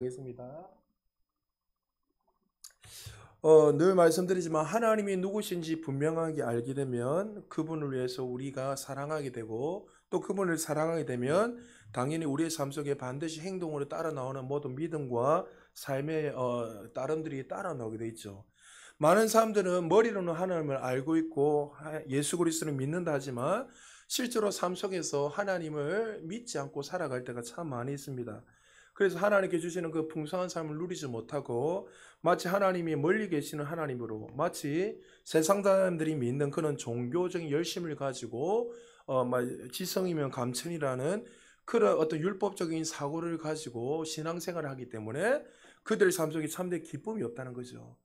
하겠습니다. 늘 말씀드리지만 하나님이 누구신지 분명하게 알게 되면 그분을 위해서 우리가 사랑하게 되고 또 그분을 사랑하게 되면 당연히 우리의 삶 속에 반드시 행동으로 따라 나오는 모든 믿음과 삶의 따름들이 따라 나오게 돼 있죠. 많은 사람들은 머리로는 하나님을 알고 있고 예수 그리스도를 믿는다 하지만 실제로 삶 속에서 하나님을 믿지 않고 살아갈 때가 참 많이 있습니다. 그래서 하나님께 주시는 그 풍성한 삶을 누리지 못하고 마치 하나님이 멀리 계시는 하나님으로 마치 세상 사람들이 믿는 그런 종교적인 열심을 가지고 지성이면 감천이라는 그런 어떤 율법적인 사고를 가지고 신앙생활을 하기 때문에 그들 삶 속에 참된 기쁨이 없다는 거죠.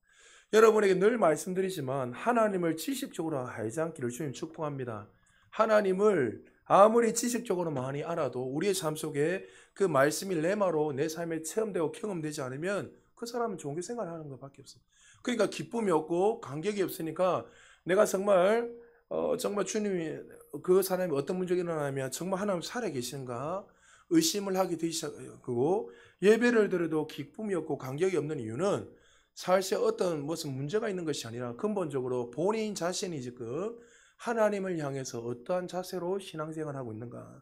여러분에게 늘 말씀드리지만 하나님을 지식적으로 알지 않기를 주님 축복합니다. 하나님을 아무리 지식적으로 많이 알아도 우리의 삶 속에 그 말씀이 레마로 내 삶에 체험되고 경험되지 않으면 그 사람은 종교 생활하는 것밖에 없어요. 그러니까 기쁨이 없고 감격이 없으니까 내가 정말 주님이 그 사람이 어떤 문제가 일어나면 정말 하나님 살아 계신가 의심을 하게 되기 시작하고 예배를 드려도 기쁨이 없고 감격이 없는 이유는 사실 어떤 무슨 문제가 있는 것이 아니라 근본적으로 본인 자신이 지금 하나님을 향해서 어떠한 자세로 신앙생활을 하고 있는가.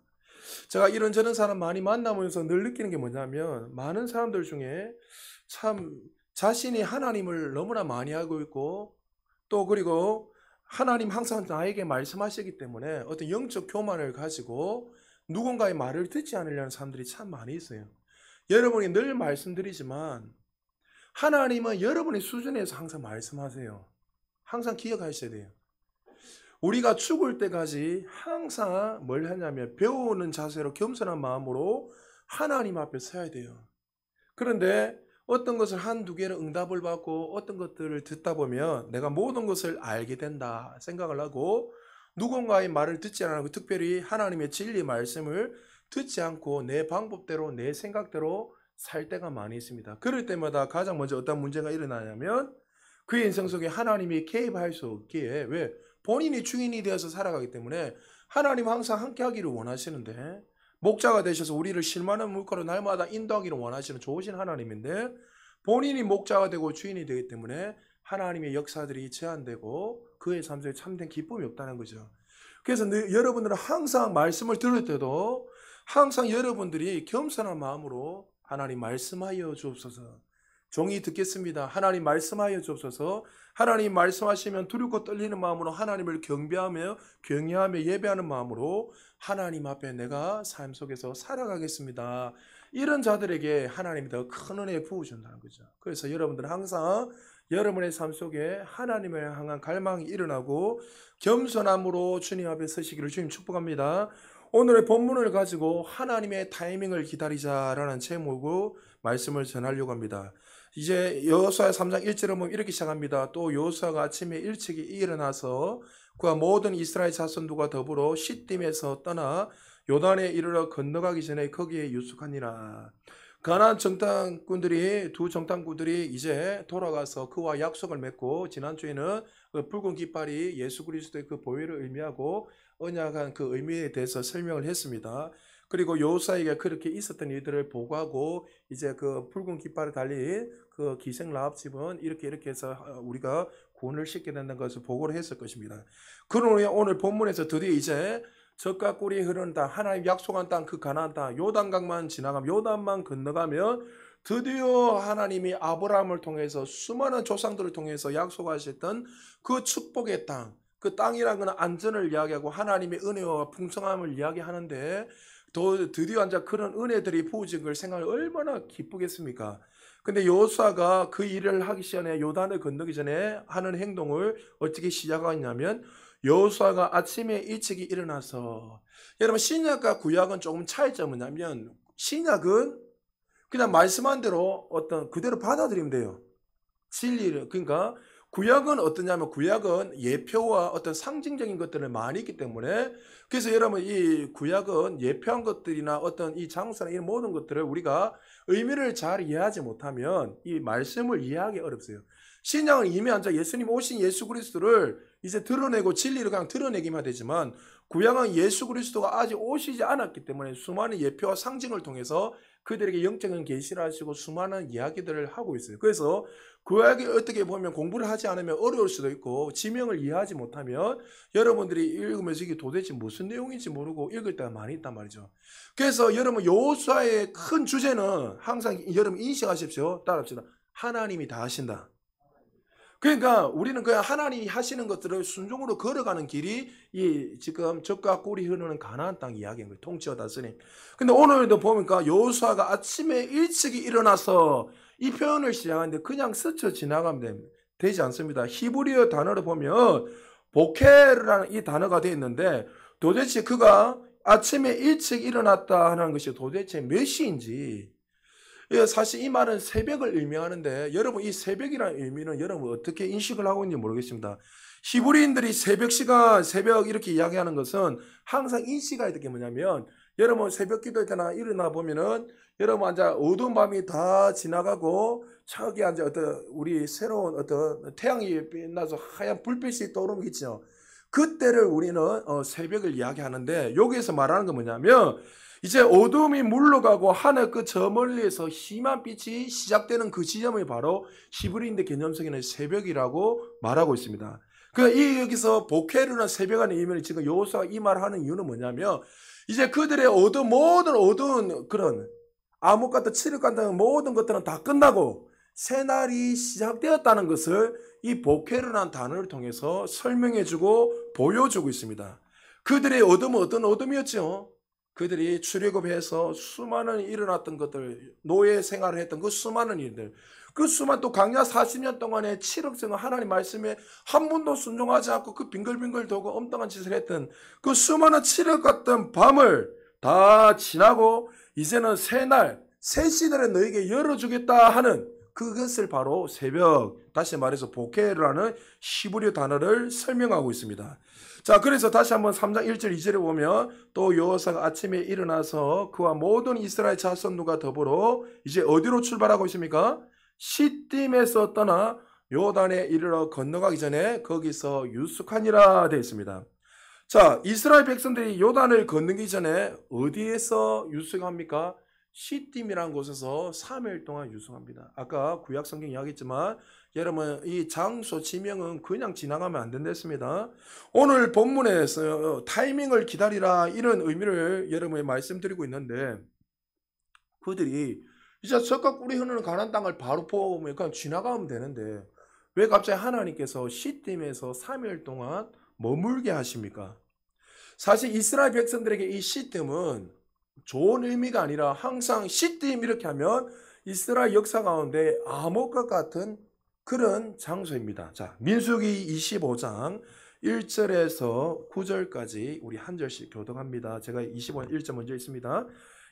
제가 이런저런 사람 많이 만나면서 늘 느끼는 게 뭐냐면 많은 사람들 중에 참 자신이 하나님을 너무나 많이 알고 있고 또 그리고 하나님 항상 나에게 말씀하시기 때문에 어떤 영적 교만을 가지고 누군가의 말을 듣지 않으려는 사람들이 참 많이 있어요. 여러분이 늘 말씀드리지만 하나님은 여러분의 수준에서 항상 말씀하세요. 항상 기억하셔야 돼요. 우리가 죽을 때까지 항상 뭘 하냐면 배우는 자세로 겸손한 마음으로 하나님 앞에 서야 돼요. 그런데 어떤 것을 한두 개를 응답을 받고 어떤 것들을 듣다 보면 내가 모든 것을 알게 된다 생각을 하고 누군가의 말을 듣지 않고 특별히 하나님의 진리 말씀을 듣지 않고 내 방법대로 내 생각대로 살 때가 많이 있습니다. 그럴 때마다 가장 먼저 어떤 문제가 일어나냐면 그 인생 속에 하나님이 개입할 수 없기에 왜? 본인이 주인이 되어서 살아가기 때문에 하나님 항상 함께 하기를 원하시는데 목자가 되셔서 우리를 실만한 물가로 날마다 인도하기를 원하시는 좋으신 하나님인데 본인이 목자가 되고 주인이 되기 때문에 하나님의 역사들이 제한되고 그의 삶 속에 참된 기쁨이 없다는 거죠. 그래서 여러분들은 항상 말씀을 들을 때도 항상 여러분들이 겸손한 마음으로 하나님 말씀하여 주옵소서. 종이 듣겠습니다. 하나님 말씀하여 주옵소서. 하나님 말씀하시면 두렵고 떨리는 마음으로 하나님을 경외하며 예배하는 마음으로 하나님 앞에 내가 삶 속에서 살아가겠습니다. 이런 자들에게 하나님이 더 큰 은혜 부어준다는 거죠. 그래서 여러분들은 항상 여러분의 삶 속에 하나님을 향한 갈망이 일어나고 겸손함으로 주님 앞에 서시기를 주님 축복합니다. 오늘의 본문을 가지고 하나님의 타이밍을 기다리자라는 제목으로 말씀을 전하려고 합니다. 이제 여호수아 3장 1절을 보면 이렇게 시작합니다. 또 여호수아가 아침에 일찍이 일어나서 그와 모든 이스라엘 자손들과 더불어 시딤에서 떠나 요단에 이르러 건너가기 전에 거기에 유숙하니라. 가나안 두 정탐꾼들이 이제 돌아가서 그와 약속을 맺고 지난주에는 그 붉은 깃발이 예수 그리스도의 그 보혈을 의미하고 언약한 그 의미에 대해서 설명을 했습니다. 그리고 여호수아에게 그렇게 있었던 일들을 보고하고 이제 그 붉은 깃발을 달린 그 기생 라합 집은 이렇게 해서 우리가 구원을 싣게 된다는 것을 보고를 했을 것입니다. 그러므로 오늘 본문에서 드디어 이제 젖과 꿀이 흐르는 땅, 하나님 약속한 땅, 그 가나안 땅, 요단강만 지나가면 요단만 건너가면 드디어 하나님이 아브라함을 통해서 수많은 조상들을 통해서 약속하셨던 그 축복의 땅, 그 땅이라는 것은 안전을 이야기하고 하나님의 은혜와 풍성함을 이야기하는데 드디어 이제 그런 은혜들이 부어진 걸 생각하면 얼마나 기쁘겠습니까? 근데 여호수아가 그 일을 하기 전에 요단을 건너기 전에 하는 행동을 어떻게 시작하냐면 여호수아가 아침에 일찍이 일어나서 여러분 신약과 구약은 조금 차이점은 뭐냐면 신약은 그냥 말씀한 대로 어떤 그대로 받아들이면 돼요. 진리를. 그러니까 구약은 어떠냐면 구약은 예표와 어떤 상징적인 것들을 많이 있기 때문에 그래서 여러분 이 구약은 예표한 것들이나 어떤 이 장소나 이런 모든 것들을 우리가 의미를 잘 이해하지 못하면 이 말씀을 이해하기 어렵어요. 신약은 이미 앉아 예수님 오신 예수 그리스도를 이제 드러내고 진리를 그냥 드러내기만 되지만 구약은 예수 그리스도가 아직 오시지 않았기 때문에 수많은 예표와 상징을 통해서 그들에게 영적인 계시를 하시고 수많은 이야기들을 하고 있어요. 그래서 그 이야기 어떻게 보면 공부를 하지 않으면 어려울 수도 있고 지명을 이해하지 못하면 여러분들이 읽으면서 이게 도대체 무슨 내용인지 모르고 읽을 때가 많이 있단 말이죠. 그래서 여러분 여호수아의 큰 주제는 항상 여러분 인식하십시오. 따라합시다. 하나님이 다 하신다. 그러니까 우리는 그냥 하나님이 하시는 것들을 순종으로 걸어가는 길이 이 지금 젖과 꿀이 흐르는 가나안 땅 이야기인 거예요. 통치와 다스림. 근데 오늘도 보니까 여호수아가 아침에 일찍이 일어나서 이 표현을 시작하는데 그냥 스쳐 지나가면 되지 않습니다. 히브리어 단어를 보면 보케르라는 이 단어가 되어 있는데 도대체 그가 아침에 일찍 일어났다 하는 것이 도대체 몇 시인지, 사실 이 말은 새벽을 의미하는데 여러분 이 새벽이라는 의미는 여러분 어떻게 인식을 하고 있는지 모르겠습니다. 히브리인들이 새벽 시간, 새벽 이렇게 이야기하는 것은 항상 인식해야 될 게 뭐냐면 여러분 새벽 기도할 때나 일어나 보면은 여러분 앉아 어두운 밤이 다 지나가고 저기 앉아 어떤 우리 새로운 어떤 태양이 빛나서 하얀 불빛이 떠오르는 게 있죠. 그때를 우리는 새벽을 이야기하는데 여기에서 말하는 건 뭐냐면 이제 어둠이 물러가고 하늘 그 저 멀리에서 희망 빛이 시작되는 그 지점이 바로 히브리인의 개념성에는 새벽이라고 말하고 있습니다. 이 여기서 보케르나 새벽이라는 의미를 지금 여호수아가 이 말을 하는 이유는 뭐냐면 이제 그들의 모든 어두운 그런 암흑 같은 칠흑 같은 모든 것들은 다 끝나고 새날이 시작되었다는 것을 이 보케르라는 단어를 통해서 설명해주고 보여주고 있습니다. 그들의 어둠은 어떤 어둠이었죠? 그들이 출애굽해서 수많은 일어났던 것들, 노예 생활을 했던 그 수많은 일들, 그 수많은 또 광야 40년 동안의 칠흑생활 하나님 말씀에 한 번도 순종하지 않고 그 빙글빙글 도고 엉뚱한 짓을 했던 그 수많은 칠흑 같은 밤을 다 지나고 이제는 새날, 새 시대를 너에게 열어주겠다 하는 그것을 바로 새벽, 다시 말해서 보케르라는 히브리 단어를 설명하고 있습니다. 자, 그래서 다시 한번 3장 1절 2절에 보면 또 여호수아가 아침에 일어나서 그와 모든 이스라엘 자손들과 더불어 이제 어디로 출발하고 있습니까? 시딤에서 떠나 요단에 이르러 건너가기 전에 거기서 유숙하니라 되어 있습니다. 자, 이스라엘 백성들이 요단을 건너기 전에 어디에서 유숙합니까? 시딤이라는 곳에서 3일 동안 유숙합니다. 아까 구약 성경 이야기했지만 여러분 이 장소 지명은 그냥 지나가면 안 된댔습니다. 오늘 본문에서 타이밍을 기다리라 이런 의미를 여러분에 말씀드리고 있는데 그들이 이제 젖과 꿀이 흐르는 가나안 땅을 바로 보면 그냥 지나가면 되는데 왜 갑자기 하나님께서 시딤에서 3일 동안 머물게 하십니까? 사실 이스라엘 백성들에게 이 시딤은 좋은 의미가 아니라 항상 시딤 이렇게 하면 이스라엘 역사 가운데 암흑과 같은 그런 장소입니다. 자, 민수기 25장 1절에서 9절까지 우리 한 절씩 교독합니다. 제가 25장 1절 먼저 있습니다.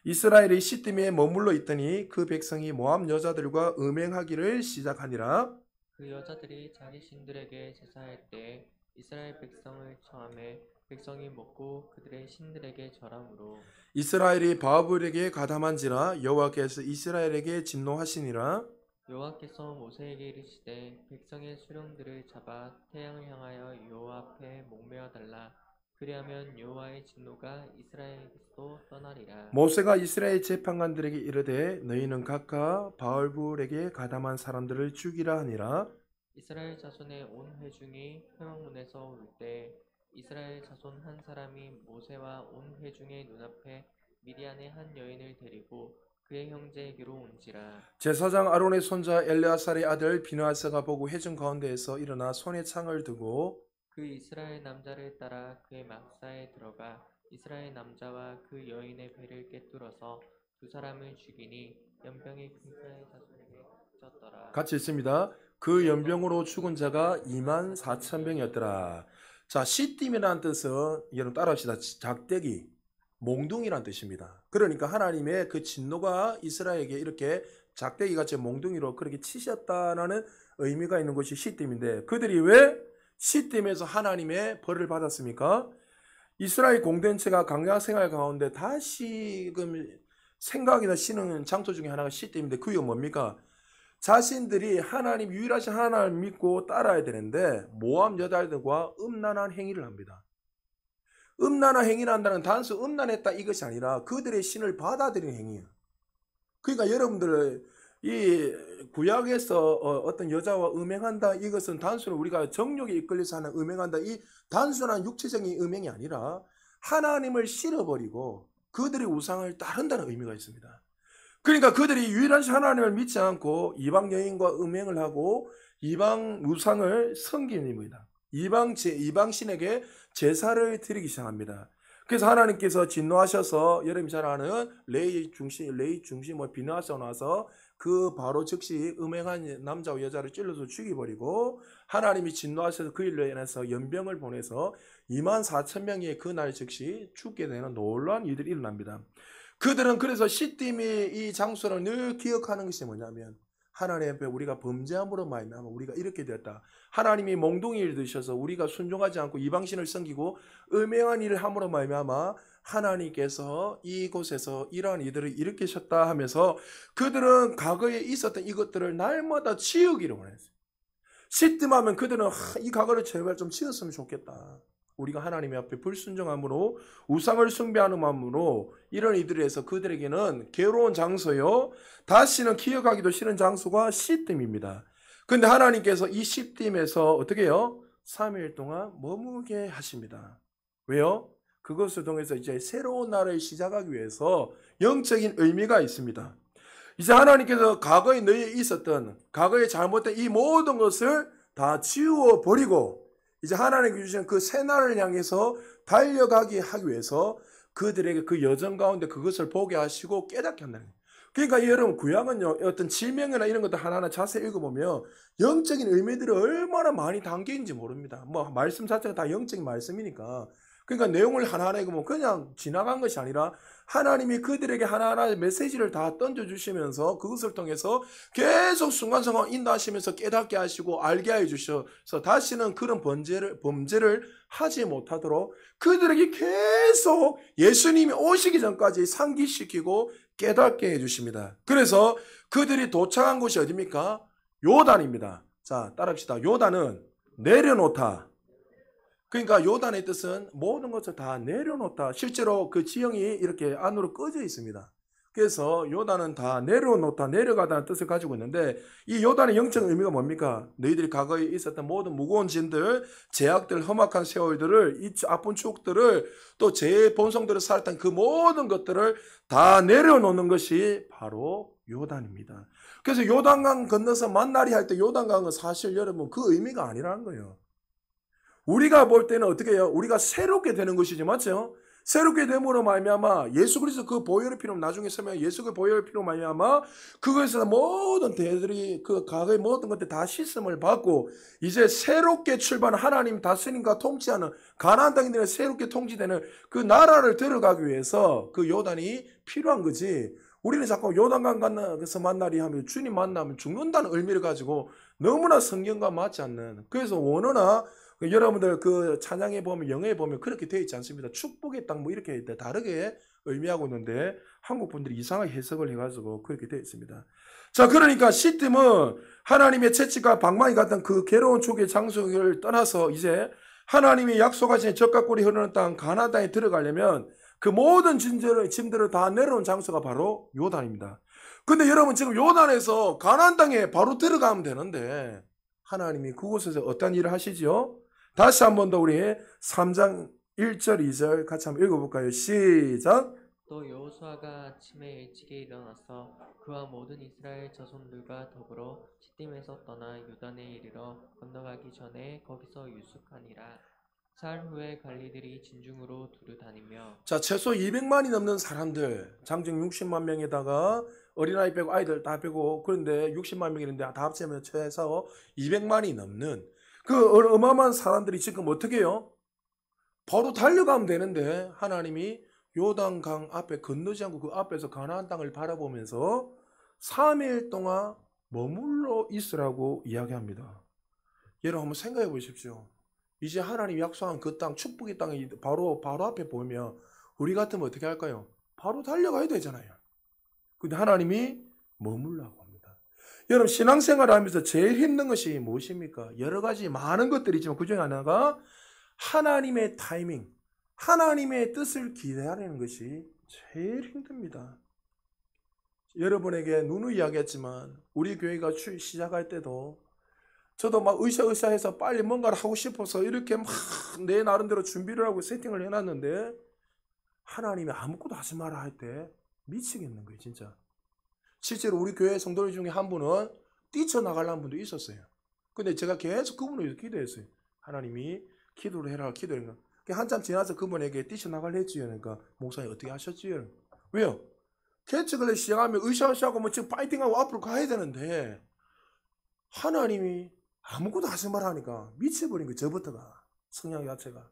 이스라엘이 시딤에 머물러 있더니 그 백성이 모압 여자들과 음행하기를 시작하니라. 그 여자들이 자기 신들에게 제사할 때 이스라엘 백성을 처함해 백성이 먹고 그들의 신들에게 절함으로 이스라엘이 바알에게 가담한지라 여호와께서 이스라엘에게 진노하시니라. 여호와께서 모세에게 이르시되 백성의 수령들을 잡아 태양을 향하여 여호와 앞에 목매어 달라. 그리하면 여호와의 진노가 이스라엘에게서 떠나리라. 모세가 이스라엘 재판관들에게 이르되 너희는 각각 바알에게 가담한 사람들을 죽이라 하니라. 이스라엘 자손의 온 회중이 회막문에서 올 때 이스라엘 자손 한 사람이 모세와 온 회중의 눈앞에 미디안의 한 여인을 데리고 그의 형제에게로 온지라. 제사장 아론의 손자 엘르아살의 아들 비느하스가 보고 회중 가운데에서 일어나 손에 창을 들고 그 이스라엘 남자를 따라 그의 막사에 들어가 이스라엘 남자와 그 여인의 배를 꿰뚫어서 두 사람을 죽이니 연병이 그 이스라엘 자손에게 그쳤더라. 같이 있습니다. 그 연병으로 죽은 자가 24,000명이었더라. 자, 시딤이라는 뜻은 여러분 따라합시다. 작대기, 몽둥이란 뜻입니다. 그러니까 하나님의 그 진노가 이스라엘에게 이렇게 작대기같이 몽둥이로 그렇게 치셨다라는 의미가 있는 것이 시딤인데 그들이 왜 시딤에서 하나님의 벌을 받았습니까? 이스라엘 공동체가 강약 생활 가운데 다시금 생각이나 쉬는 장소 중에 하나가 시딤인데 그게 뭡니까? 자신들이 하나님 유일하신 하나님을 믿고 따라야 되는데 모압 여자들과 음란한 행위를 합니다. 음란한 행위를 한다는 단순 음란했다 이것이 아니라 그들의 신을 받아들이는 행위예요. 그러니까 여러분들 이 구약에서 어떤 여자와 음행한다, 이것은 단순히 우리가 정욕에 이끌려서 하는 음행한다, 이 단순한 육체적인 음행이 아니라 하나님을 싫어버리고 그들의 우상을 따른다는 의미가 있습니다. 그러니까 그들이 유일한 하나님을 믿지 않고 이방 여인과 음행을 하고 이방 우상을 섬기는 겁니다. 이방 신에게 제사를 드리기 시작합니다. 그래서 하나님께서 진노하셔서 여러분이 잘 아는 레이 중심 비누하시고 나서 그 바로 즉시 음행한 남자와 여자를 찔러서 죽여버리고 하나님이 진노하셔서 그 일로 인해서 연병을 보내서 24,000명이 그날 즉시 죽게 되는 놀라운 일들이 일어납니다. 그들은 그래서 시딤이 이 장소를 늘 기억하는 것이 뭐냐면 하나님 앞에 우리가 범죄함으로 말미암아 우리가 이렇게 되었다. 하나님이 몽둥이를 드셔서 우리가 순종하지 않고 이방신을 섬기고 음행한 일을 함으로 말미암아 하나님께서 이곳에서 이러한 이들을 일으키셨다 하면서 그들은 과거에 있었던 이것들을 날마다 지우기를 원했어요. 시뜸하면 그들은 이 과거를 제발 좀 지웠으면 좋겠다. 우리가 하나님 앞에 불순종함으로 우상을 숭배하는 마음으로 이런 이들에 서 그들에게는 괴로운 장소요, 다시는 기억하기도 싫은 장소가 시딤입니다. 근데 하나님께서 이 시딤에서 어떻게 해요? 3일 동안 머무게 하십니다. 왜요? 그것을 통해서 이제 새로운 날을 시작하기 위해서 영적인 의미가 있습니다. 이제 하나님께서 과거에 너희에 있었던 과거에 잘못된 이 모든 것을 다 지워 버리고 이제 하나님께 주신 그 새날을 향해서 달려가게 하기 위해서 그들에게 그 여정 가운데 그것을 보게 하시고 깨닫게 한다는 거예요. 그러니까 여러분 구약은요, 어떤 질명이나 이런 것들 하나하나 자세히 읽어보면 영적인 의미들이 얼마나 많이 담겨 있는지 모릅니다. 뭐 말씀 자체가 다 영적인 말씀이니까. 그러니까 내용을 하나하나 읽으면 그냥 지나간 것이 아니라 하나님이 그들에게 하나하나 메시지를 다 던져주시면서 그것을 통해서 계속 순간순간 인도하시면서 깨닫게 하시고 알게 해주셔서 다시는 그런 범죄를 하지 못하도록 그들에게 계속 예수님이 오시기 전까지 상기시키고 깨닫게 해주십니다. 그래서 그들이 도착한 곳이 어디입니까? 요단입니다. 자, 따라합시다. 요단은 내려놓다. 그러니까 요단의 뜻은 모든 것을 다 내려놓다. 실제로 그 지형이 이렇게 안으로 꺼져 있습니다. 그래서 요단은 다 내려놓다, 내려가다는 뜻을 가지고 있는데 이 요단의 영적 의미가 뭡니까? 너희들이 과거에 있었던 모든 무거운 짐들, 제약들, 험악한 세월들을, 이 아픈 추억들을, 또 제 본성들을 살았던 그 모든 것들을 다 내려놓는 것이 바로 요단입니다. 그래서 요단강 건너서 만나리 할 때 요단강은 사실 여러분 그 의미가 아니라는 거예요. 우리가 볼 때는 어떻게 해요? 우리가 새롭게 되는 것이지, 맞죠? 새롭게 됨으로 말미암아 예수 그리스도 그 보혈의 피로 나중에 설명 예수 그 보혈의 피로 말미암아 그것에서 모든 대들이 그 과거의 모든 것들 다 씻음을 받고 이제 새롭게 출발한 하나님 다스림과 통치하는 가나안 땅인들의 새롭게 통치되는 그 나라를 들어가기 위해서 그 요단이 필요한 거지. 우리는 자꾸 요단강 건너서 만나리 하면 주님 만나면 죽는다는 의미를 가지고 너무나 성경과 맞지 않는, 그래서 원어나 여러분들 그 찬양에 보면 영어에 보면 그렇게 되어 있지 않습니다. 축복의 땅 뭐 이렇게 다르게 의미하고 있는데 한국 분들이 이상하게 해석을 해가지고 그렇게 되어 있습니다. 자, 그러니까 시딤은 하나님의 채찍과 방망이 같은 그 괴로운 축의 장소를 떠나서 이제 하나님이 약속하신 적과 꿀이 흐르는 땅 가나안 땅에 들어가려면 그 모든 짐들을 다 내려온 장소가 바로 요단입니다. 근데 여러분 지금 요단에서 가나안 땅에 바로 들어가면 되는데 하나님이 그곳에서 어떤 일을 하시죠? 다시 한 번 더 우리 3장 1절 2절 같이 한번 읽어볼까요? 시작. 또 여호수아가 아침에 일찍이 일어나서 그와 모든 이스라엘 자손들과 더불어 시딤에서 떠나 요단에 이르러 건너가기 전에 거기서 유숙하니라. 사흘 후에 관리들이 진중으로 두루 다니며 자, 최소 200만이 넘는 사람들, 장정 60만 명에다가 어린아이 빼고 아이들 다 빼고 그런데 60만 명이는데 다 합치면 최소 200만이 넘는 그 어마어마한 사람들이 지금 어떻게 해요? 바로 달려가면 되는데 하나님이 요단강 앞에 건너지 않고 그 앞에서 가나안 땅을 바라보면서 3일 동안 머물러 있으라고 이야기합니다. 여러분 한번 생각해 보십시오. 이제 하나님이 약속한 그 땅, 축복의 땅이 바로 앞에 보이면 우리 같으면 어떻게 할까요? 바로 달려가야 되잖아요. 근데 하나님이 머물라고 합니다. 여러분 신앙생활을 하면서 제일 힘든 것이 무엇입니까? 여러 가지 많은 것들이 있지만 그 중에 하나가 하나님의 타이밍, 하나님의 뜻을 기다리는 것이 제일 힘듭니다. 여러분에게 누누이 이야기했지만 우리 교회가 시작할 때도 저도 막 으쌰으쌰해서 빨리 뭔가를 하고 싶어서 이렇게 막 내 나름대로 준비를 하고 세팅을 해놨는데 하나님이 아무것도 하지 마라 할 때 미치겠는 거예요, 진짜. 실제로 우리 교회 성도들 중에 한 분은 뛰쳐나가려는 분도 있었어요. 근데 제가 계속 그분을 위해서 기도했어요. 하나님이 기도를 해라, 기도를 해라. 한참 지나서 그분에게 뛰쳐나가려 했지요. 그러니까 목사님 어떻게 하셨지요? 왜요? 개척을 시작하면 으쌰으쌰하고 뭐 지금 파이팅하고 앞으로 가야 되는데 하나님이 아무것도 하지 말하니까 미쳐버린 거예요. 저부터가. 성향 자체가.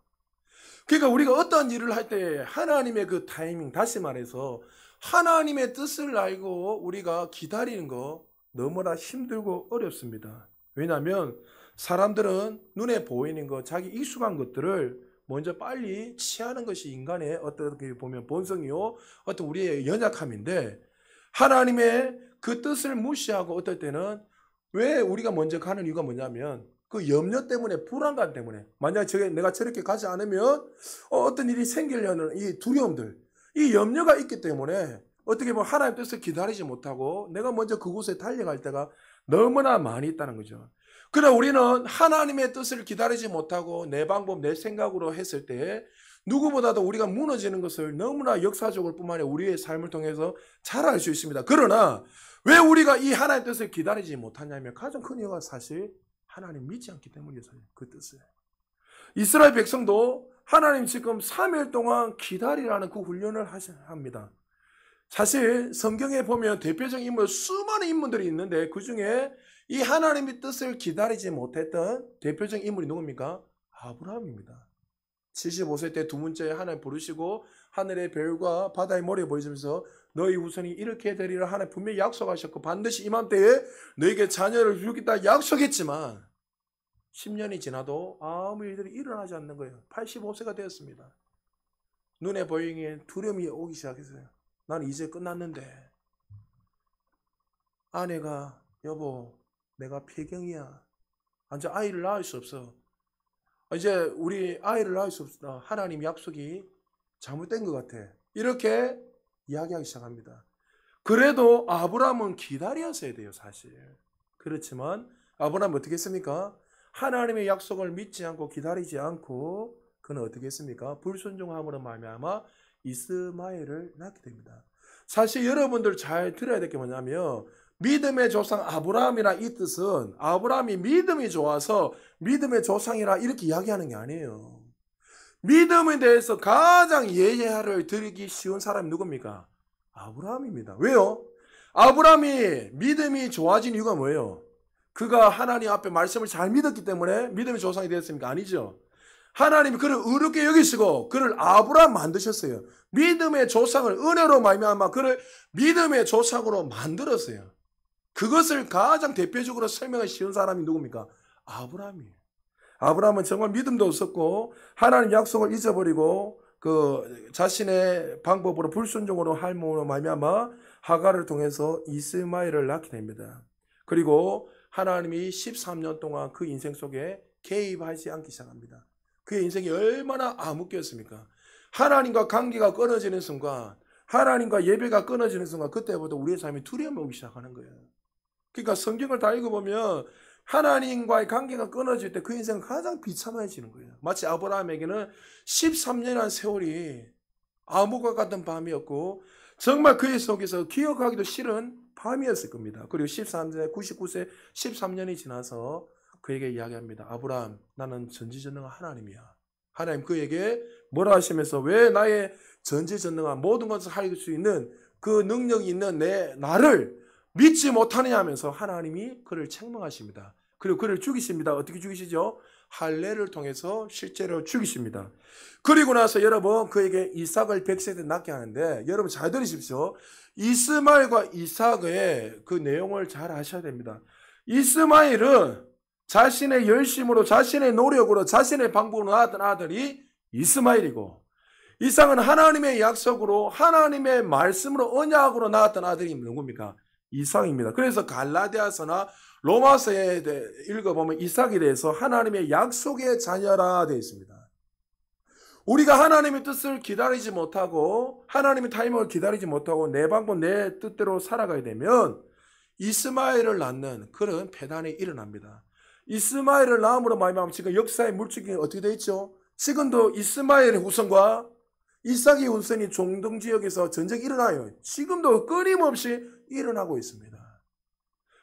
그러니까 우리가 어떤 일을 할 때 하나님의 그 타이밍, 다시 말해서 하나님의 뜻을 알고 우리가 기다리는 거 너무나 힘들고 어렵습니다. 왜냐하면 사람들은 눈에 보이는 것, 자기 익숙한 것들을 먼저 빨리 취하는 것이 인간의 어떻게 보면 본성이요, 어떤 우리의 연약함인데 하나님의 그 뜻을 무시하고 어떨 때는 왜 우리가 먼저 가는 이유가 뭐냐면 그 염려 때문에, 불안감 때문에, 만약에 내가 저렇게 가지 않으면 어떤 일이 생기려는 이 두려움들, 이 염려가 있기 때문에 어떻게 보면 하나님 뜻을 기다리지 못하고 내가 먼저 그곳에 달려갈 때가 너무나 많이 있다는 거죠. 그러나 우리는 하나님의 뜻을 기다리지 못하고 내 방법, 내 생각으로 했을 때 누구보다도 우리가 무너지는 것을 너무나 역사적으로 뿐만 아니라 우리의 삶을 통해서 잘 알 수 있습니다. 그러나 왜 우리가 이 하나님의 뜻을 기다리지 못하냐면 가장 큰 이유가 사실 하나님 믿지 않기 때문이었어요. 그 뜻을. 이스라엘 백성도 하나님 지금 3일 동안 기다리라는 그 훈련을 합니다. 사실 성경에 보면 대표적인 인물, 수많은 인물들이 있는데 그 중에 이 하나님의 뜻을 기다리지 못했던 대표적인 인물이 누굽니까? 아브라함입니다. 75세 때 두 번째 하나님 부르시고 하늘의 별과 바다의 모래 보여주면서 너희 후손이 이렇게 되리라 하나님 분명히 약속하셨고 반드시 이맘때에 너에게 자녀를 주겠다 약속했지만 10년이 지나도 아무 일들이 일어나지 않는 거예요. 85세가 되었습니다. 눈에 보이기에 두려움이 오기 시작했어요. 나는 이제 끝났는데 아내가 여보 내가 폐경이야. 이제 아이를 낳을 수 없어. 이제 우리 아이를 낳을 수 없어. 하나님 약속이 잘못된 것 같아. 이렇게 이야기하기 시작합니다. 그래도 아브라함은 기다렸어야 돼요, 사실. 그렇지만 아브라함은 어떻게 했습니까? 하나님의 약속을 믿지 않고 기다리지 않고 그는 어떻게 했습니까? 불순종함으로 말미암아 이스마엘을 낳게 됩니다. 사실 여러분들 잘 들어야 될 게 뭐냐면 믿음의 조상 아브라함이라 이 뜻은 아브라함이 믿음이 좋아서 믿음의 조상이라 이렇게 이야기하는 게 아니에요. 믿음에 대해서 가장 예의를 드리기 쉬운 사람이 누굽니까? 아브라함입니다. 왜요? 아브라함이 믿음이 좋아진 이유가 뭐예요? 그가 하나님 앞에 말씀을 잘 믿었기 때문에 믿음의 조상이 되었습니까? 아니죠. 하나님이 그를 의롭게 여기시고 그를 아브라함 만드셨어요. 믿음의 조상을 은혜로 말미암아 그를 믿음의 조상으로 만들었어요. 그것을 가장 대표적으로 설명하기 쉬운 사람이 누굽니까? 아브라함이에요. 아브라함은 정말 믿음도 없었고 하나님 약속을 잊어버리고 그 자신의 방법으로 불순종으로 할모로 말미암아 하갈을 통해서 이스마엘을 낳게 됩니다. 그리고 하나님이 13년 동안 그 인생 속에 개입하지 않기 시작합니다. 그의 인생이 얼마나 암흑기였습니까? 하나님과 관계가 끊어지는 순간, 하나님과 예배가 끊어지는 순간 그때부터 우리의 삶이 두려움이 오기 시작하는 거예요. 그러니까 성경을 다 읽어보면 하나님과의 관계가 끊어질 때 그 인생은 가장 비참해지는 거예요. 마치 아브라함에게는 13년이라는 세월이 암흑과 같은 밤이었고 정말 그의 속에서 기억하기도 싫은 밤이었을 겁니다. 그리고 13세, 99세, 13년이 지나서 그에게 이야기합니다. 아브라함, 나는 전지전능한 하나님이야. 하나님 그에게 뭐라 하시면서 왜 나의 전지전능한 모든 것을 할 수 있는 그 능력이 있는 나를 믿지 못하느냐 하면서 하나님이 그를 책망하십니다. 그리고 그를 죽이십니다. 어떻게 죽이시죠? 할례를 통해서 실제로 죽이십니다. 그리고 나서 여러분 그에게 이삭을 100세대 낳게 하는데 여러분 잘 들으십시오. 이스마엘과 이삭의 그 내용을 잘 아셔야 됩니다. 이스마엘은 자신의 열심으로 자신의 노력으로 자신의 방법으로 낳았던 아들이 이스마엘이고 이삭은 하나님의 약속으로 하나님의 말씀으로 언약으로 낳았던 아들이 누굽니까? 이삭입니다. 그래서 갈라디아서나 로마서에 읽어보면 이삭에 대해서 하나님의 약속의 자녀라 되어 있습니다. 우리가 하나님의 뜻을 기다리지 못하고 하나님의 타이밍을 기다리지 못하고 내 방법 내 뜻대로 살아가게 되면 이스마엘을 낳는 그런 폐단이 일어납니다. 이스마엘을 낳음으로 말미암아 지금 역사의 물줄기 어떻게 되어 있죠? 지금도 이스마엘의 후손과 이삭의 후손이 중동 지역에서 전쟁이 일어나요. 지금도 끊임없이 일어나고 있습니다.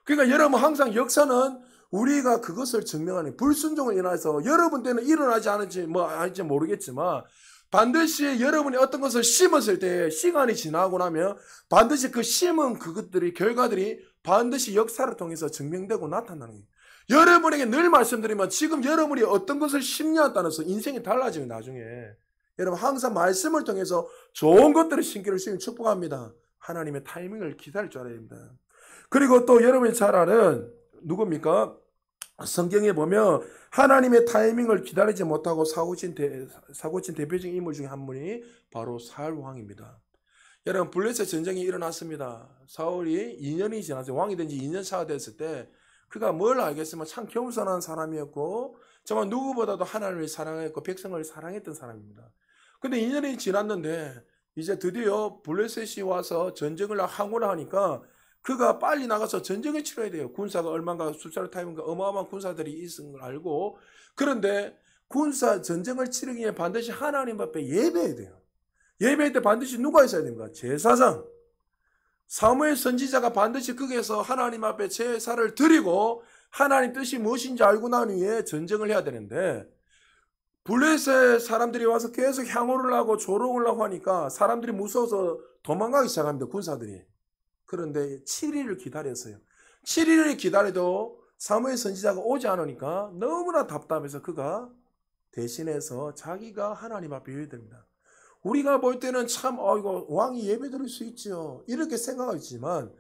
그러니까 여러분 항상 역사는 우리가 그것을 증명하는 불순종을 인해서 여러분 때는 일어나지 않을지 알지 모르겠지만 반드시 여러분이 어떤 것을 심었을 때 시간이 지나고 나면 반드시 그 심은 그것들이 결과들이 반드시 역사를 통해서 증명되고 나타나는 거예요. 여러분에게 늘 말씀드리면 지금 여러분이 어떤 것을 심냐에 따라서 인생이 달라지면 나중에 여러분 항상 말씀을 통해서 좋은 것들을 심기를 주님 축복합니다. 하나님의 타이밍을 기다릴 줄 알아야 됩니다. 그리고 또 여러분이 잘 아는 누굽니까? 성경에 보면 하나님의 타이밍을 기다리지 못하고 사고친 대표적인 인물 중에 한 분이 바로 사울 왕입니다. 여러분 블레셋 전쟁이 일어났습니다. 사울이 2년이 지났어요. 왕이 된 지 2년 차가 됐을 때 그가 뭘 알겠으면 참 겸손한 사람이었고 정말 누구보다도 하나님을 사랑했고 백성을 사랑했던 사람입니다. 근데 2년이 지났는데 이제 드디어 블레셋이 와서 전쟁을 항우를 하니까 그가 빨리 나가서 전쟁을 치러야 돼요. 군사가 얼마인가 숫자를 타이밍가 어마어마한 군사들이 있는 걸 알고 그런데 전쟁을 치르기 위해 반드시 하나님 앞에 예배해야 돼요. 예배할 때 반드시 누가 있어야 됩니까? 제사장. 사무엘 선지자가 반드시 거기에서 하나님 앞에 제사를 드리고 하나님 뜻이 무엇인지 알고 난 후에 전쟁을 해야 되는데 블레셋 사람들이 와서 계속 향호를 하고 조롱을 하고 하니까 사람들이 무서워서 도망가기 시작합니다. 군사들이. 그런데 7일을 기다렸어요. 7일을 기다려도 사무엘 선지자가 오지 않으니까 너무나 답답해서 그가 대신해서 자기가 하나님 앞에 예배드립니다. 우리가 볼 때는 참 이거 왕이 예배드릴 수 있죠. 이렇게 생각하지만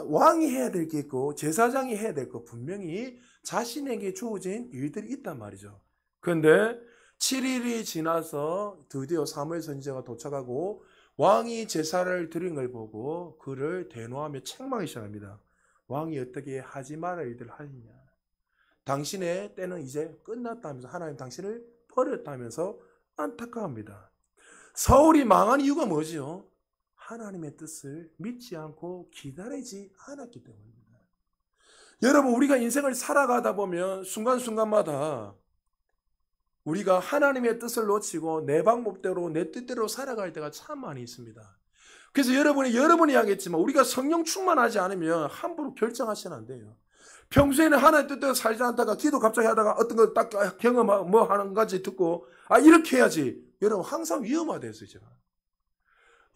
왕이 해야 될 게 있고 제사장이 해야 될 거 분명히 자신에게 주어진 일들이 있단 말이죠. 그런데 7일이 지나서 드디어 사무엘 선지자가 도착하고 왕이 제사를 드린 걸 보고 그를 대노하며 책망하기 시작합니다. 왕이 어떻게 하지 말아야 일들을 하느냐. 당신의 때는 이제 끝났다면서 하나님 당신을 버렸다면서 안타까워합니다. 사울이 망한 이유가 뭐지요? 하나님의 뜻을 믿지 않고 기다리지 않았기 때문입니다. 여러분 우리가 인생을 살아가다 보면 순간순간마다 우리가 하나님의 뜻을 놓치고 내 방법대로 내 뜻대로 살아갈 때가 참 많이 있습니다. 그래서 여러분이 하겠지만 우리가 성령 충만하지 않으면 함부로 결정하시면 안 돼요. 평소에는 하나님의 뜻대로 살지 않다가 기도 갑자기 하다가 어떤 거 딱 경험 뭐 하는 가지 듣고 이렇게 해야지. 여러분 항상 위험하대요. 제가.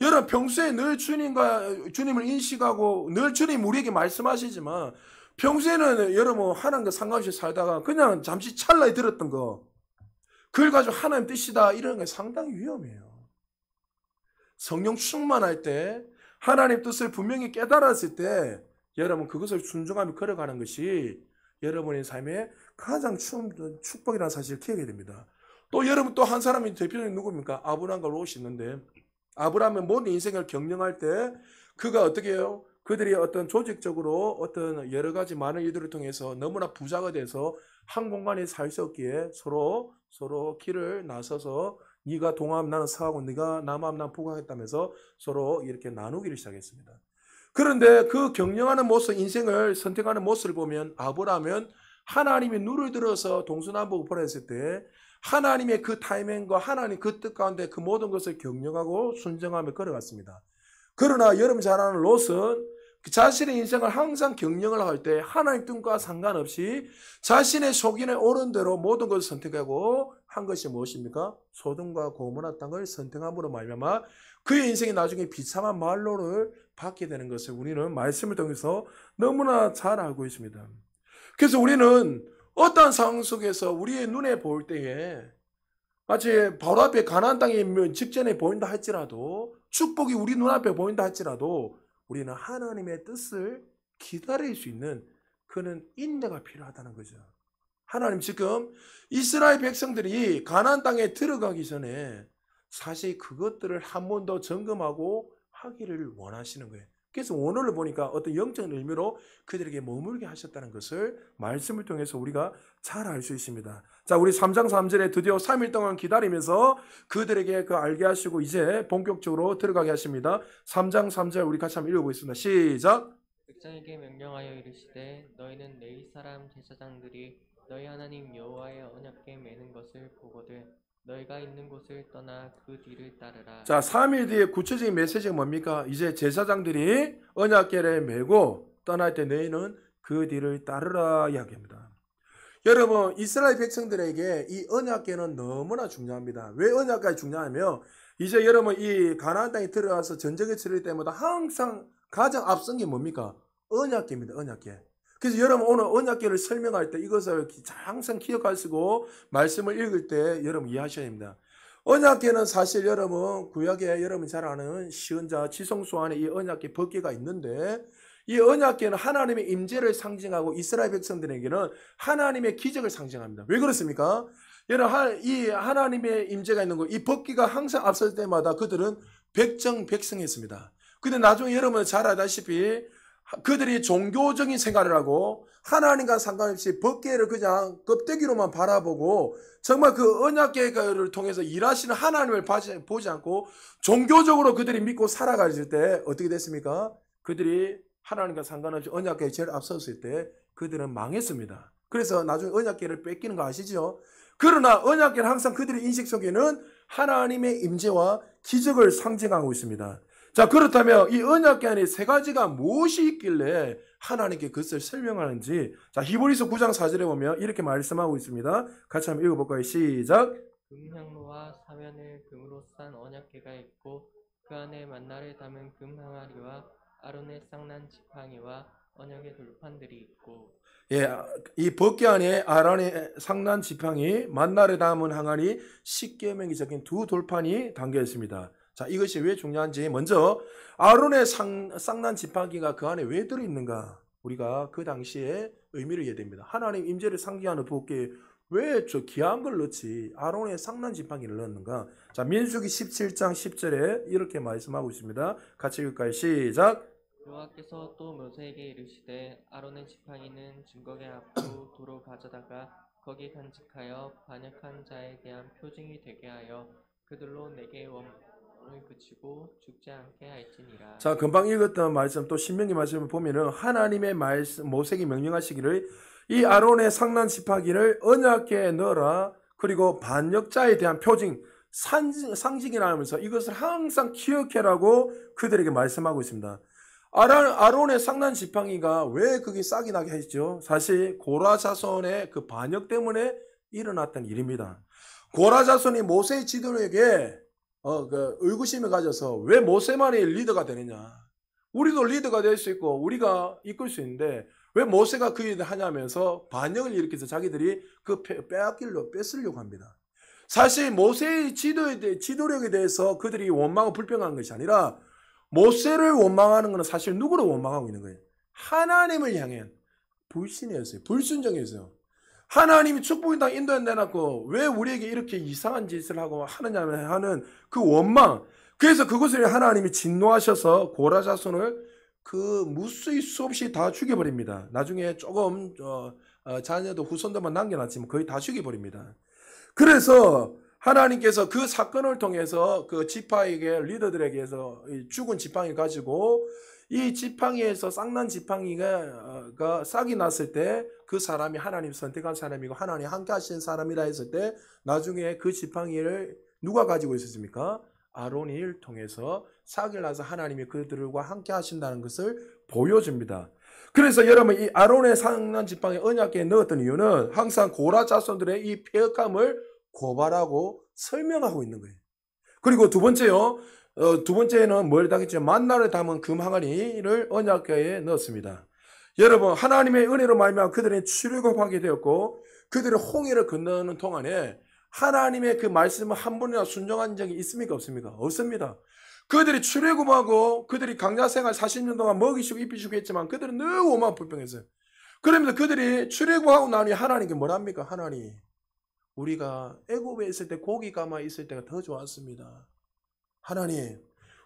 여러분 평소에 늘 주님을 인식하고 늘 주님 우리에게 말씀하시지만 평소에는 여러분 하나님과 상관없이 살다가 그냥 잠시 찰나에 들었던 거 그걸 가지고 하나님 뜻이다 이런 게 상당히 위험해요. 성령 충만할 때 하나님 뜻을 분명히 깨달았을 때 여러분 그것을 순종하며 걸어가는 것이 여러분의 삶의 가장 축복이라는 사실을 기억해야 됩니다. 또 여러분 또 한 사람이 대표적인 누구입니까? 아브라함과 롯이 있는데 아브라함은 모든 인생을 경영할 때 그가 어떻게 해요? 그들이 어떤 조직적으로 어떤 여러 가지 많은 일들을 통해서 너무나 부자가 돼서 한 공간에 살 수 없기에 서로 길을 나서서 네가 동하면 나는 서하고 네가 남하면 나는 북하겠다면서 서로 이렇게 나누기를 시작했습니다. 그런데 그 경영하는 모습, 인생을 선택하는 모습을 보면 아브라함은 하나님의 눈을 들어서 동서남북을 보냈을 때 하나님의 그 타이밍과 하나님 그 뜻 가운데 그 모든 것을 경영하고 순정하며 걸어갔습니다. 그러나 여러분 잘 아는 롯은 자신의 인생을 항상 경영을 할 때 하나님 뜻과 상관없이 자신의 속인에 오른 대로 모든 것을 선택하고 한 것이 무엇입니까? 소돔과 고모라 땅을 선택함으로 말미암아 그의 인생이 나중에 비참한 말로를 받게 되는 것을 우리는 말씀을 통해서 너무나 잘 알고 있습니다. 그래서 우리는 어떠한 상황 속에서 우리의 눈에 보일 때에 마치 바로 앞에 가나안 땅이 직전에 보인다 할지라도 축복이 우리 눈앞에 보인다 할지라도 우리는 하나님의 뜻을 기다릴 수 있는 그런 인내가 필요하다는 거죠. 하나님 지금 이스라엘 백성들이 가나안 땅에 들어가기 전에 사실 그것들을 한 번 더 점검하고 하기를 원하시는 거예요. 그래서 원어를 보니까 어떤 영적인 의미로 그들에게 머물게 하셨다는 것을 말씀을 통해서 우리가 잘 알 수 있습니다. 자, 우리 3장 3절에 드디어 3일 동안 기다리면서 그들에게 그 알게 하시고 이제 본격적으로 들어가게 하십니다. 3장 3절 우리 같이 한번 읽어보겠습니다. 시작. 백성에게 명령하여 이르시되 너희는 레위 사람 제사장들이 너희 하나님 여호와의 언약궤 매는 것을 보거든 너희가 있는 곳을 떠나 그 뒤를 따르라. 자, 3일 뒤에 구체적인 메시지가 뭡니까? 이제 제사장들이 언약궤를 메고 떠날 때 너희는 그 뒤를 따르라 이야기합니다. 여러분, 이스라엘 백성들에게 이 언약궤는 너무나 중요합니다. 왜 언약궤가 중요하냐면 이제 여러분 이 가나안 땅에 들어가서 전쟁을 치를 때마다 항상 가장 앞선 게 뭡니까? 언약궤입니다. 언약궤. 그래서 여러분 오늘 언약궤를 설명할 때 이것을 항상 기억하시고 말씀을 읽을 때 여러분 이해하셔야 됩니다. 언약궤는 사실 여러분 구약에 여러분 잘 아는 시은자 지성소 안에 이 언약궤 법궤가 있는데 이 언약궤는 하나님의 임재를 상징하고 이스라엘 백성들에게는 하나님의 기적을 상징합니다. 왜 그렇습니까? 여러분 이 하나님의 임재가 있는 거, 이 법궤가 항상 앞설 때마다 그들은 백정백승했습니다. 근데 나중에 여러분 잘 알다시피 그들이 종교적인 생활을 하고 하나님과 상관없이 법궤를 그냥 껍데기로만 바라보고 정말 그 언약궤를 통해서 일하시는 하나님을 보지 않고 종교적으로 그들이 믿고 살아갈 때 어떻게 됐습니까? 그들이 하나님과 상관없이 언약궤에 제일 앞섰을 때 그들은 망했습니다. 그래서 나중에 언약궤를 뺏기는 거 아시죠? 그러나 언약궤는 항상 그들의 인식 속에는 하나님의 임재와 기적을 상징하고 있습니다. 자, 그렇다면 이 언약궤 안에 세 가지가 무엇이 있길래 하나님께 그것을 설명하는지, 자, 히브리서 9장 4절에 보면 이렇게 말씀하고 있습니다. 같이 한번 읽어볼까요? 시작. 금향로와 사면을 금으로 싼 언약궤가 있고 그 안에 만나를 담은 금 항아리와 아론의 쌍난 지팡이와 언약의 돌판들이 있고. 예, 이 법궤 안에 아론의 쌍난 지팡이, 만나를 담은 항아리, 십계명이 적힌 두 돌판이 담겨 있습니다. 자, 이것이 왜 중요한지 먼저 아론의 쌍난 지팡이가 그 안에 왜 들어있는가? 우리가 그 당시에 의미를 이해해야 됩니다. 하나님 임재를 상징하는 법궤에 왜 저 귀한 걸 넣지? 아론의 쌍난 지팡이를 넣었는가? 자, 민수기 17장 10절에 이렇게 말씀하고 있습니다. 같이 읽을까요? 시작. 여호와께서 또 모세에게 이르시되 아론의 지팡이는 증거궤 앞으로 도로 가져다가 거기 간직하여 반역한 자에 대한 표징이 되게 하여 그들로 내게 원을 그치고 죽지 않게 할지니라. 자, 금방 읽었던 말씀 또 신명기 말씀을 보면은 하나님의 말씀 모세에게 명령하시기를 이 아론의 쌍난 지팡이를 언약궤에 넣어라. 그리고 반역자에 대한 표징, 상징이라면서 이것을 항상 기억해라고 그들에게 말씀하고 있습니다. 아론의 쌍난 지팡이가 왜 그게 싹이 나게 했죠? 사실 고라 자손의 그 반역 때문에 일어났던 일입니다. 고라 자손이 모세의 지도력에 그 의구심을 가져서 왜 모세만이 리더가 되느냐? 우리도 리더가 될 수 있고 우리가 이끌 수 있는데 왜 모세가 그 일을 하냐면서 반역을 일으켜서 자기들이 그 뺏으려고 합니다. 사실 모세의 지도력에 대해서 그들이 원망하고 불평하는 것이 아니라 모세를 원망하는 것은 사실 누구를 원망하고 있는 거예요? 하나님을 향한 불신이었어요. 불순종이었어요. 하나님이 축복의 땅 인도에 내놨고 왜 우리에게 이렇게 이상한 짓을 하고 하느냐 하는 그 원망. 그래서 그것을 하나님이 진노하셔서 고라 자손을 그 무수히 수없이 다 죽여버립니다. 나중에 조금 자녀도 후손들만 남겨놨지만 거의 다 죽여버립니다. 그래서 하나님께서 그 사건을 통해서 그 지팡이에게 리더들에게서 죽은 지팡이를 가지고 이 지팡이에서 쌍난 지팡이가 싹이 났을 때 그 사람이 하나님 선택한 사람이고 하나님 함께 하신 사람이라 했을 때 나중에 그 지팡이를 누가 가지고 있었습니까? 아론을 통해서 싹이 나서 하나님이 그들과 함께 하신다는 것을 보여줍니다. 그래서 여러분 이 아론의 쌍난 지팡이 언약궤에 넣었던 이유는 항상 고라 자손들의 이 폐역함을 고발하고 설명하고 있는 거예요. 그리고 두 번째는 뭘 담겠죠? 만나를 담은 금 항아리를 언약궤에 넣었습니다. 여러분 하나님의 은혜로 말미암아 그들이 출애굽하게 되었고 그들이 홍해를 건너는 동안에 하나님의 그 말씀을 한 번이나 순종한 적이 있습니까? 없습니까? 없습니다. 그들이 출애굽하고 그들이 광야 생활 40년 동안 먹이시고 입히시고 했지만 그들은 늘 오만 불평했어요. 그러면서 그들이 출애굽하고 나니 하나님께 뭐랍니까? 하나님 우리가 애굽에 있을 때 고기 감아 있을 때가 더 좋았습니다. 하나님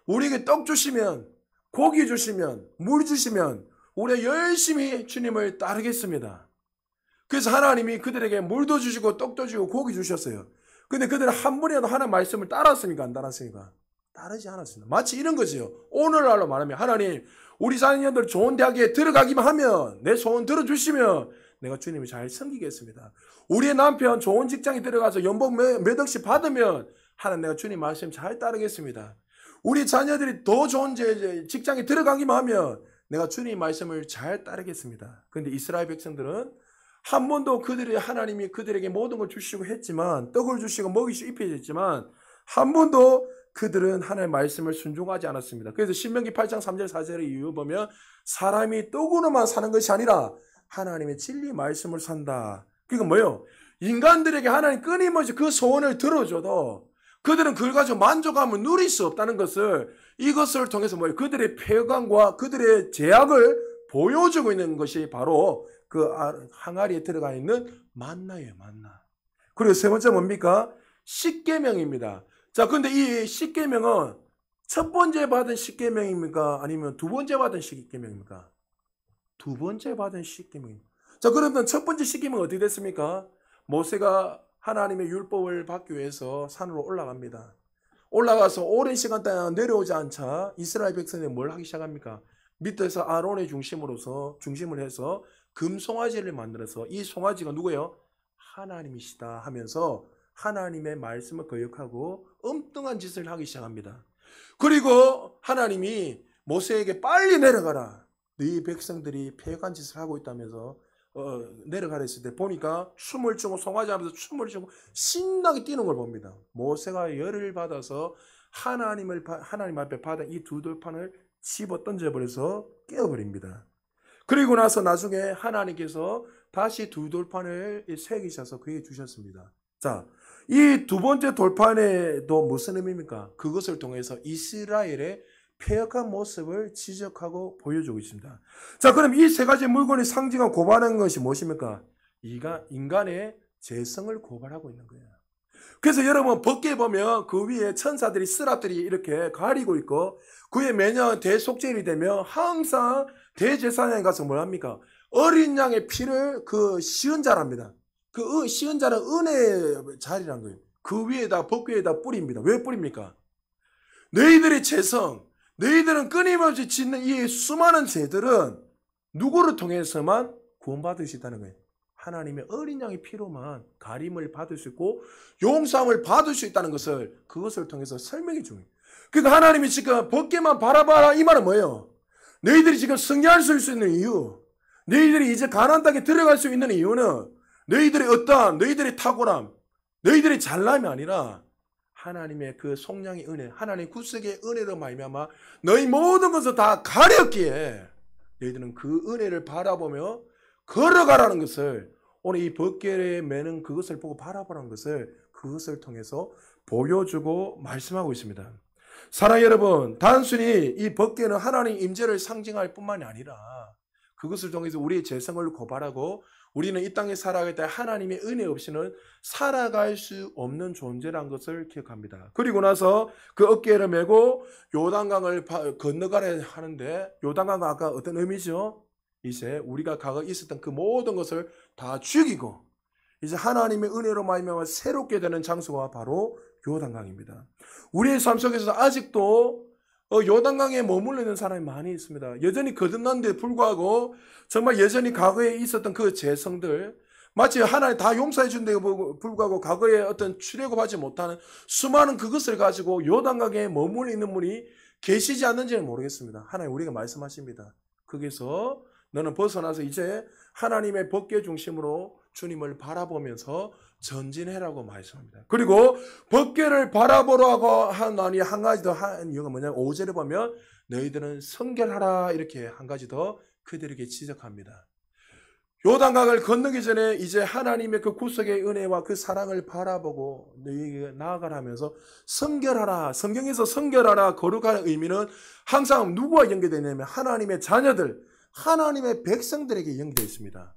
우리에게 떡 주시면 고기 주시면, 물 주시면 우리가 열심히 주님을 따르겠습니다. 그래서 하나님이 그들에게 물도 주시고 떡도 주시고 고기 주셨어요. 근데 그들은 한 번이라도 하나님 말씀을 따랐습니까? 안 따랐습니까? 따르지 않았습니다. 마치 이런 거지요. 오늘날로 말하면 하나님 우리 자녀들 좋은 대학에 들어가기만 하면 내 소원 들어주시면 내가 주님을 잘 섬기겠습니다. 우리의 남편 좋은 직장에 들어가서 연봉 몇 억씩 받으면 하나님 내가 주님 말씀 잘 따르겠습니다. 우리 자녀들이 더 좋은 직장에 들어가기만 하면 내가 주님 말씀을 잘 따르겠습니다. 그런데 이스라엘 백성들은 한 번도 하나님이 그들에게 모든 걸 주시고 했지만 떡을 주시고 먹이 주시고 입혀 줬지만 한 번도 그들은 하나님의 말씀을 순종하지 않았습니다. 그래서 신명기 8장 3절 4절의 이유 보면 사람이 떡으로만 사는 것이 아니라 하나님의 진리 말씀을 산다. 그러니까 뭐예요? 인간들에게 하나님 끊임없이 그 소원을 들어줘도 그들은 그걸 가지고 만족함을 누릴 수 없다는 것을 이것을 통해서 뭐예요? 그들의 폐광과 그들의 제약을 보여주고 있는 것이 바로 그 항아리에 들어가 있는 만나예요, 만나. 그리고 세 번째 뭡니까? 십계명입니다. 자, 근데 이 십계명은 첫 번째 받은 십계명입니까? 아니면 두 번째 받은 십계명입니까? 두 번째 받은 십계명입니다. 자, 그러면 첫 번째 십계명은 어떻게 됐습니까? 모세가 하나님의 율법을 받기 위해서 산으로 올라갑니다. 올라가서 오랜 시간 동안 내려오지 않자 이스라엘 백성이 뭘 하기 시작합니까? 밑에서 아론의 중심을 해서 금송아지를 만들어서 이 송아지가 누구예요? 하나님이시다 하면서 하나님의 말씀을 거역하고 엉뚱한 짓을 하기 시작합니다. 그리고 하나님이 모세에게 빨리 내려가라. 네 백성들이 폐역한 짓을 하고 있다면서 내려가라 했을 때 보니까 춤을 추고 송아지 하면서 춤을 추고 신나게 뛰는 걸 봅니다. 모세가 열을 받아서 하나님 앞에 받은 이 두 돌판을 집어 던져버려서 깨어버립니다. 그리고 나서 나중에 하나님께서 다시 두 돌판을 새기셔서 그에게 주셨습니다. 자, 이 두 번째 돌판에도 무슨 의미입니까? 그것을 통해서 이스라엘의 폐역한 모습을 지적하고 보여주고 있습니다. 자, 그럼 이 세 가지 물건이 상징하고 고발하는 것이 무엇입니까? 인간의 재성을 고발하고 있는 거예요. 그래서 여러분 벗게 보면 그 위에 천사들이 스랍들이 이렇게 가리고 있고 그에 매년 대속제일이 되면 항상 대제사장에 가서 뭘 합니까? 어린 양의 피를 그 시은자랍니다. 그 시은자는 은혜의 자리란 거예요. 그 위에다 벗 위에다 뿌립니다. 왜 뿌립니까? 너희들의 재성, 너희들은 끊임없이 짓는 이 수많은 죄들은 누구를 통해서만 구원받을 수 있다는 거예요. 하나님의 어린 양의 피로만 가림을 받을 수 있고 용서함을 받을 수 있다는 것을 그것을 통해서 설명해 줍니다. 그러니까 하나님이 지금 벗게만 바라봐라 이 말은 뭐예요? 너희들이 지금 승리할 수 있는 이유, 너희들이 이제 가나안 땅에 들어갈 수 있는 이유는 너희들의 어떠한 너희들의 탁월함, 너희들의 잘남이 아니라 하나님의 그 속량의 은혜, 하나님의 구속의 은혜로 말미암아 너희 모든 것을 다 가렸기에 너희들은 그 은혜를 바라보며 걸어가라는 것을 오늘 이 벗개에 매는 그것을 보고 바라보라는 것을 그것을 통해서 보여주고 말씀하고 있습니다. 사랑하는 여러분, 단순히 이 벗개는 하나님 임재를 상징할 뿐만이 아니라 그것을 통해서 우리의 재성을 고발하고 우리는 이 땅에 살아갈 때 하나님의 은혜 없이는 살아갈 수 없는 존재라는 것을 기억합니다. 그리고 나서 그 어깨를 메고 요단강을 건너가려 하는데 요단강은 아까 어떤 의미죠? 이제 우리가 과거 있었던 그 모든 것을 다 죽이고 이제 하나님의 은혜로 말미암아 새롭게 되는 장소가 바로 요단강입니다. 우리의 삶 속에서 아직도 요단강에 머물러 있는 사람이 많이 있습니다. 여전히 거듭난데 불구하고 정말 여전히 과거에 있었던 그 죄성들 마치 하나님 다 용서해 준 데 불구하고 과거에 어떤 출애굽하지 못하는 수많은 그것을 가지고 요단강에 머물러 있는 분이 계시지 않는지는 모르겠습니다. 하나님 우리가 말씀하십니다. 거기서 너는 벗어나서 이제 하나님의 벗개 중심으로 주님을 바라보면서 전진해라고 말씀합니다. 그리고 벗개를 바라보라고 하나니 한 가지 더 한 이유가 뭐냐면 5절에 보면 너희들은 성결하라 이렇게 한 가지 더 그들에게 지적합니다. 요단강을 건너기 전에 이제 하나님의 그 구속의 은혜와 그 사랑을 바라보고 너희에게 나아가라 하면서 성결하라. 성경에서 성결하라 거룩하는 의미는 항상 누구와 연계되냐면 하나님의 자녀들, 하나님의 백성들에게 연계되어 있습니다.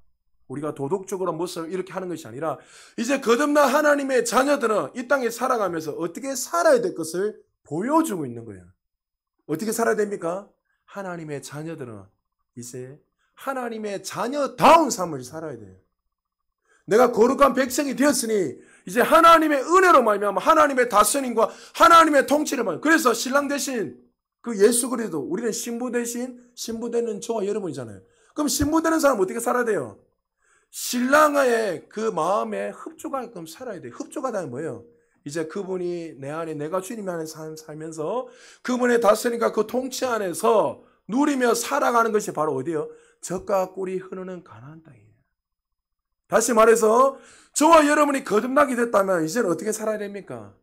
우리가 도덕적으로 무엇을 이렇게 하는 것이 아니라 이제 거듭난 하나님의 자녀들은 이 땅에 살아가면서 어떻게 살아야 될 것을 보여주고 있는 거예요. 어떻게 살아야 됩니까? 하나님의 자녀들은 이제 하나님의 자녀다운 삶을 살아야 돼요. 내가 거룩한 백성이 되었으니 이제 하나님의 은혜로 말미암아 하나님의 다스림과 하나님의 통치를 말이에요. 그래서 신랑 대신 그 예수 그리스도, 우리는 신부 대신 신부되는 저와 여러분이잖아요. 그럼 신부되는 사람은 어떻게 살아야 돼요? 신랑의 그 마음에 흡족하게끔 살아야 돼요. 흡족하다는 뭐예요? 이제 그분이 내 안에, 내가 주님 안에 살면서 그분의 다스림과 그 통치 안에서 누리며 살아가는 것이 바로 어디예요? 젖과 꿀이 흐르는 가나안 땅이에요. 다시 말해서 저와 여러분이 거듭나게 됐다면 이제는 어떻게 살아야 됩니까?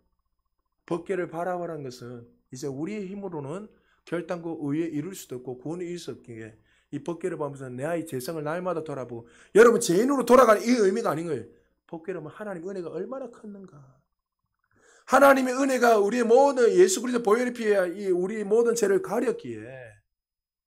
법궤를 바라보라는 것은 이제 우리의 힘으로는 결단코 의에 이룰 수도 없고 구원에 이룰 수 없기에 이 법궤를 보면서 내 아이 재성을 날마다 돌아보고 여러분 죄인으로 돌아가는 이 의미가 아닌 거예요. 법궤를 보면 하나님의 은혜가 얼마나 컸는가. 하나님의 은혜가 우리의 모든 예수 그리스도 보혈의 피에 우리 모든 죄를 가렸기에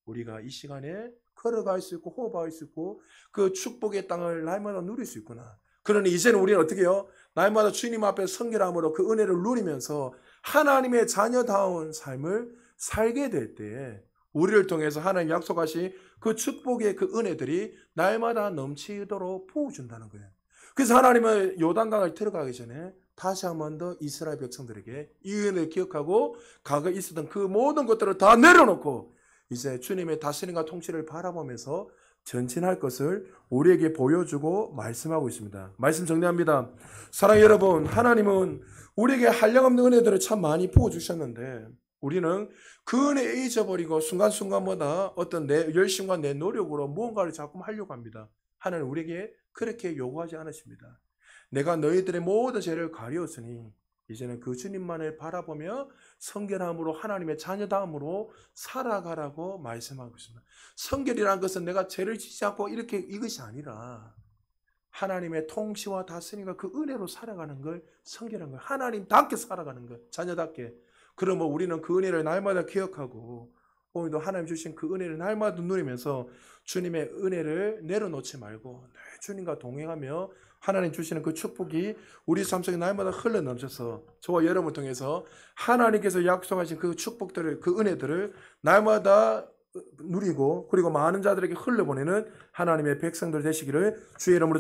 우리가 이 시간에 걸어갈 수 있고 호흡할 수 있고 그 축복의 땅을 날마다 누릴 수 있구나. 그러니 이제는 우리는 어떻게 해요? 날마다 주님 앞에 성결함으로 그 은혜를 누리면서 하나님의 자녀다운 삶을 살게 될 때에 우리를 통해서 하나님 약속하신 그 축복의 그 은혜들이 날마다 넘치도록 부어준다는 거예요. 그래서 하나님은 요단강을 들어가기 전에 다시 한 번 더 이스라엘 백성들에게 이 은혜를 기억하고 과거에 있었던 그 모든 것들을 다 내려놓고 이제 주님의 다스림과 통치를 바라보면서 전진할 것을 우리에게 보여주고 말씀하고 있습니다. 말씀 정리합니다. 사랑하는 여러분, 하나님은 우리에게 한량없는 은혜들을 참 많이 부어주셨는데 우리는 그 은혜에 잊어버리고 순간순간마다 어떤 내 열심과 내 노력으로 무언가를 자꾸 하려고 합니다. 하나님 우리에게 그렇게 요구하지 않으십니다. 내가 너희들의 모든 죄를 가리었으니 이제는 그 주님만을 바라보며 성결함으로 하나님의 자녀다움으로 살아가라고 말씀하고 있습니다. 성결이라는 것은 내가 죄를 짓지 않고 이것이 아니라 하나님의 통치와 다스림과 그 은혜로 살아가는 걸 성결한 걸, 하나님답게 살아가는 걸, 자녀답게. 그러면 우리는 그 은혜를 날마다 기억하고 오늘도 하나님 주신 그 은혜를 날마다 누리면서 주님의 은혜를 내려놓지 말고 주님과 동행하며 하나님 주시는 그 축복이 우리 삶 속에 날마다 흘러넘쳐서 저와 여러분을 통해서 하나님께서 약속하신 그 축복들을, 그 은혜들을 날마다 누리고 그리고 많은 자들에게 흘려보내는 하나님의 백성들 되시기를 주의 이름으로